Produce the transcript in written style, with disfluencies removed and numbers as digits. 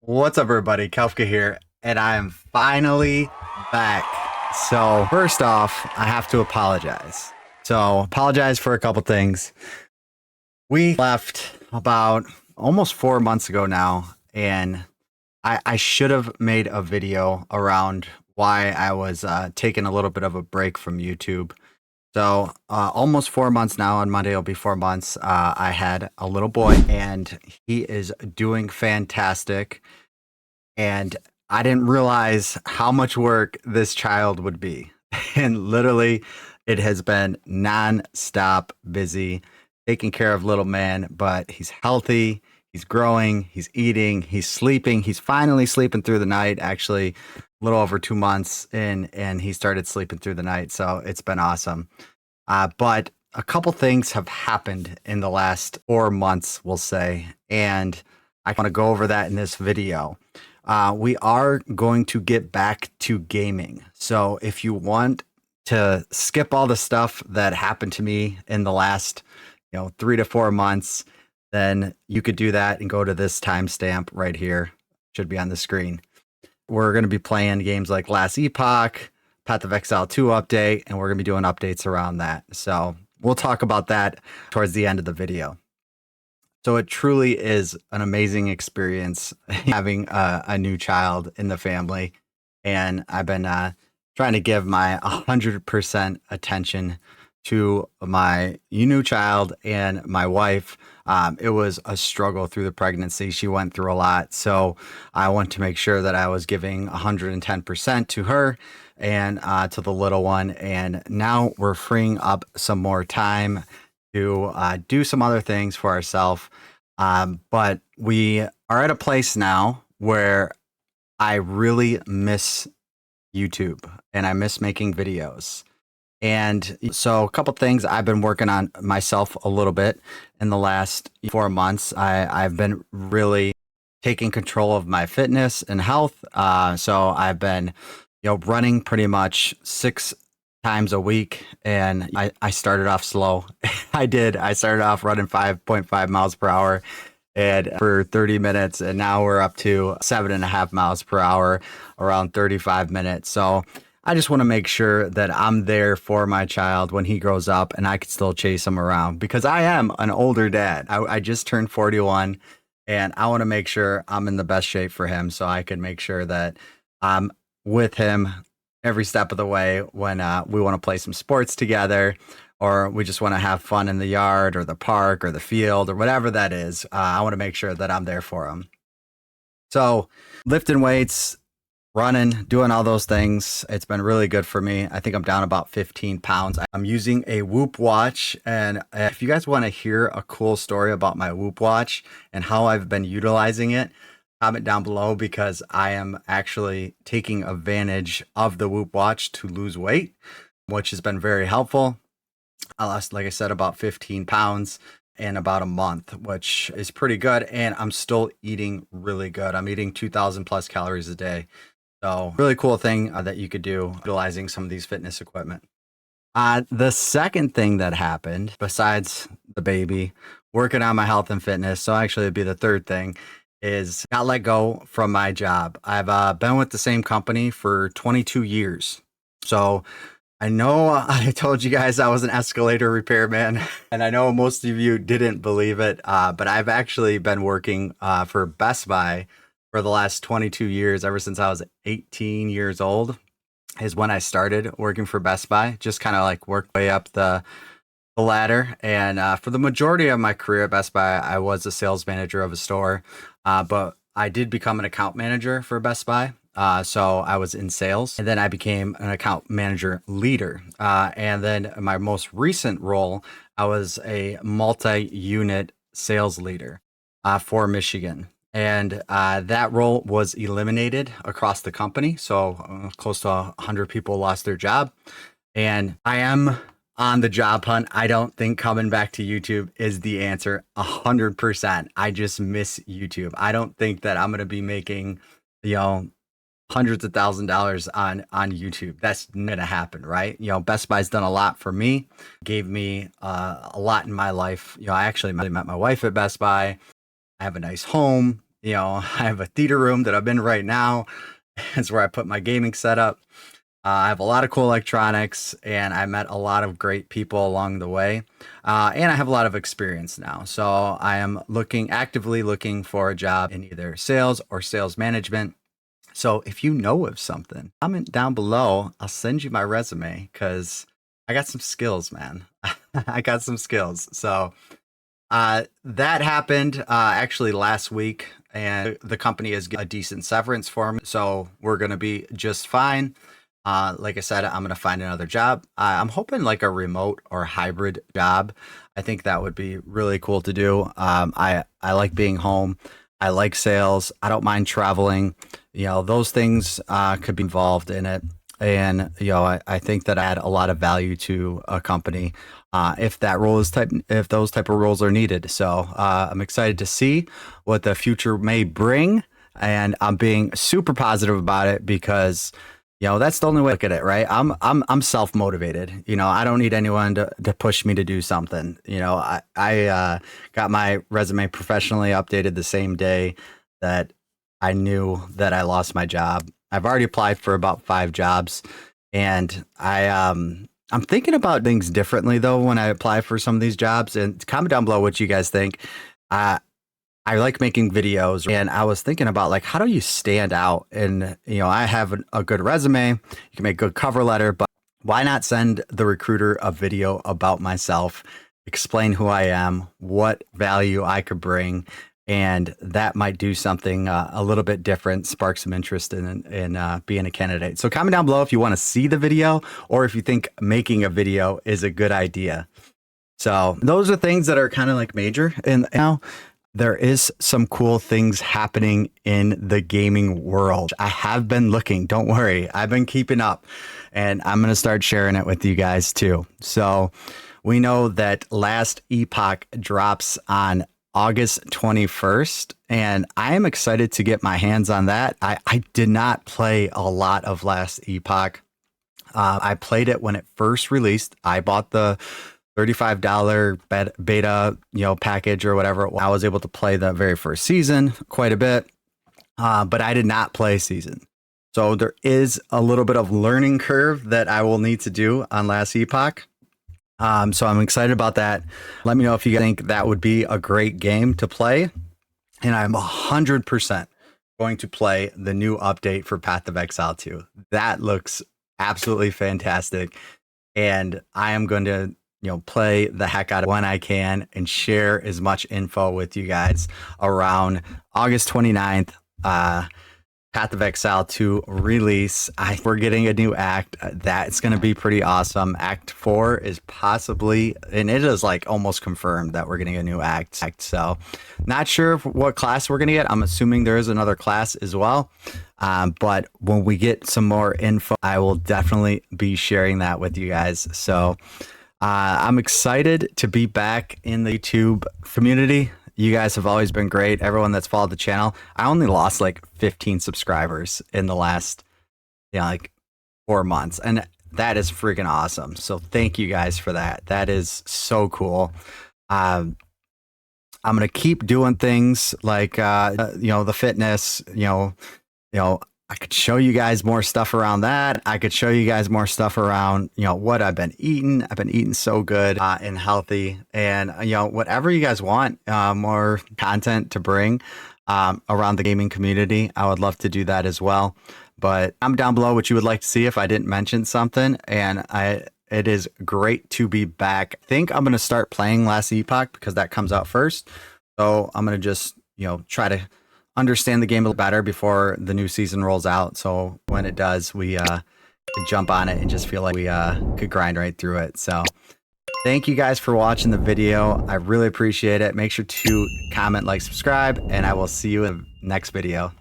What's up, everybody? Kafka here, and I am finally back. So, first off, I have to apologize. Apologize for a couple things. We left about almost 4 months ago now, and I should have made a video around why I was taking a little bit of a break from YouTube. Almost 4 months now. On Monday, it'll be 4 months. I had a little boy, and he is doing fantastic. And I didn't realize how much work this child would be. And literally, it has been non-stop busy taking care of little man, but he's healthy, he's growing, he's eating, he's sleeping. He's finally sleeping through the night, actually a little over 2 months in, and he started sleeping through the night. So it's been awesome. But a couple things have happened in the last 4 months, we'll say, and I want to go over that in this video. We are going to get back to gaming. So if you want to skip all the stuff that happened to me in the last, 3 to 4 months, then you could do that and go to this timestamp right here. Should be on the screen. We're going to be playing games like Last Epoch, Path of Exile 2 update, and we're going to be doing updates around that. So we'll talk about that towards the end of the video. So it truly is an amazing experience having a new child in the family. And I've been trying to give my 100% attention to my new child and my wife. It was a struggle through the pregnancy. She went through a lot. So I want to make sure that I was giving 110% to her and to the little one. And now we're freeing up some more time to do some other things for ourselves. But we are at a place now where I really miss YouTube and I miss making videos. And so a couple things I've been working on myself a little bit in the last 4 months. I've been really taking control of my fitness and health. So I've been, running pretty much 6 times a week, and I started off slow. I did. I started off running 5.5 miles per hour and for 30 minutes, and now we're up to 7.5 miles per hour, around 35 minutes. So I just want to make sure that I'm there for my child when he grows up and I can still chase him around, because I am an older dad. I just turned 41, and I want to make sure I'm in the best shape for him so I can make sure that I'm with him every step of the way when we want to play some sports together, or we just want to have fun in the yard or the park or the field or whatever that is. I want to make sure that I'm there for him. So lifting weights, running, doing all those things, it's been really good for me. I think I'm down about 15 pounds. I'm using a Whoop watch, and if you guys want to hear a cool story about my Whoop watch and how I've been utilizing it, comment down below, because I am actually taking advantage of the Whoop watch to lose weight, which has been very helpful. I lost, like I said, about 15 pounds in about a month, which is pretty good. And I'm still eating really good. I'm eating 2,000 plus calories a day. So really cool thing that you could do utilizing some of these fitness equipment. The second thing that happened, besides the baby, working on my health and fitness, so actually it'd be the third thing, is got let go from my job. I've been with the same company for 22 years. So I know I told you guys I was an escalator repairman, and I know most of you didn't believe it, but I've actually been working for Best Buy for the last 22 years. Ever since I was 18 years old is when I started working for Best Buy. Just kind of like worked way up the ladder. And for the majority of my career at Best Buy, I was a sales manager of a store, but I did become an account manager for Best Buy. So I was in sales, and then I became an account manager leader. And then my most recent role, I was a multi-unit sales leader for Michigan. And that role was eliminated across the company. So close to 100 people lost their job. And I am on the job hunt. I don't think coming back to YouTube is the answer 100%. I just miss YouTube. I don't think that I'm going to be making, hundreds of $1,000s on YouTube. That's not gonna happen, right? Best Buy's done a lot for me, gave me a lot in my life. I actually met my wife at Best Buy. I have a nice home. I have a theater room that I'm in right now. It's where I put my gaming setup. I have a lot of cool electronics, and I met a lot of great people along the way. And I have a lot of experience now. So I am actively looking for a job in either sales or sales management. So if you know of something, comment down below. I'll send you my resume because I got some skills, man. I got some skills. So that happened actually last week, and the company is a decent severance for me. So we're going to be just fine. Like I said, I'm going to find another job. I'm hoping like a remote or hybrid job. I think that would be really cool to do. I like being home. I like sales. I don't mind traveling. Those things could be involved in it. And, I think that I add a lot of value to a company if those type of roles are needed. So I'm excited to see what the future may bring. And I'm being super positive about it because that's the only way to look at it, right? I'm self-motivated. I don't need anyone to push me to do something. I got my resume professionally updated the same day that I knew that I lost my job. I've already applied for about 5 jobs, and I'm thinking about things differently though when I apply for some of these jobs. And comment down below what you guys think. I like making videos, and I was thinking about like, how do you stand out? And, I have a good resume, you can make a good cover letter, but why not send the recruiter a video about myself, explain who I am, what value I could bring, and that might do something a little bit different, spark some interest in being a candidate. So comment down below if you want to see the video or if you think making a video is a good idea. So those are things that are kind of like major. And now there is some cool things happening in the gaming world. I have been looking, don't worry. I've been keeping up, and I'm going to start sharing it with you guys too. So we know that last Epoch drops on August 21st, and I am excited to get my hands on that. I did not play a lot of last Epoch. I played it when it first released. I bought the $35 beta, package or whatever. I was able to play the very first season quite a bit, but I did not play season. So there is a little bit of learning curve that I will need to do on last Epoch. So I'm excited about that. Let me know if you think that would be a great game to play. And I'm 100% going to play the new update for Path of Exile 2. That looks absolutely fantastic. And I am going to play the heck out of it when I can and share as much info with you guys around August 29th. Path of Exile 2 release. We're getting a new act. That's going to be pretty awesome. Act 4 is possibly, and it is like almost confirmed that we're getting a new act. So not sure what class we're going to get. I'm assuming there is another class as well. But when we get some more info, I will definitely be sharing that with you guys. So I'm excited to be back in the YouTube community. You guys have always been great. Everyone that's followed the channel. I only lost like 15 subscribers in the last, like 4 months. And that is freaking awesome. So thank you guys for that. That is so cool. I'm going to keep doing things like, the fitness, I could show you guys more stuff around that. I could show you guys more stuff around, what I've been eating. I've been eating so good and healthy, and, whatever you guys want, more content to bring around the gaming community. I would love to do that as well. But comment down below what you would like to see if I didn't mention something. And it is great to be back. I think I'm going to start playing Last Epoch because that comes out first. So I'm going to just, try to understand the game a little better before the new season rolls out. So when it does, we could jump on it and just feel like we could grind right through it. So thank you guys for watching the video. I really appreciate it. Make sure to comment, like, subscribe, and I will see you in the next video.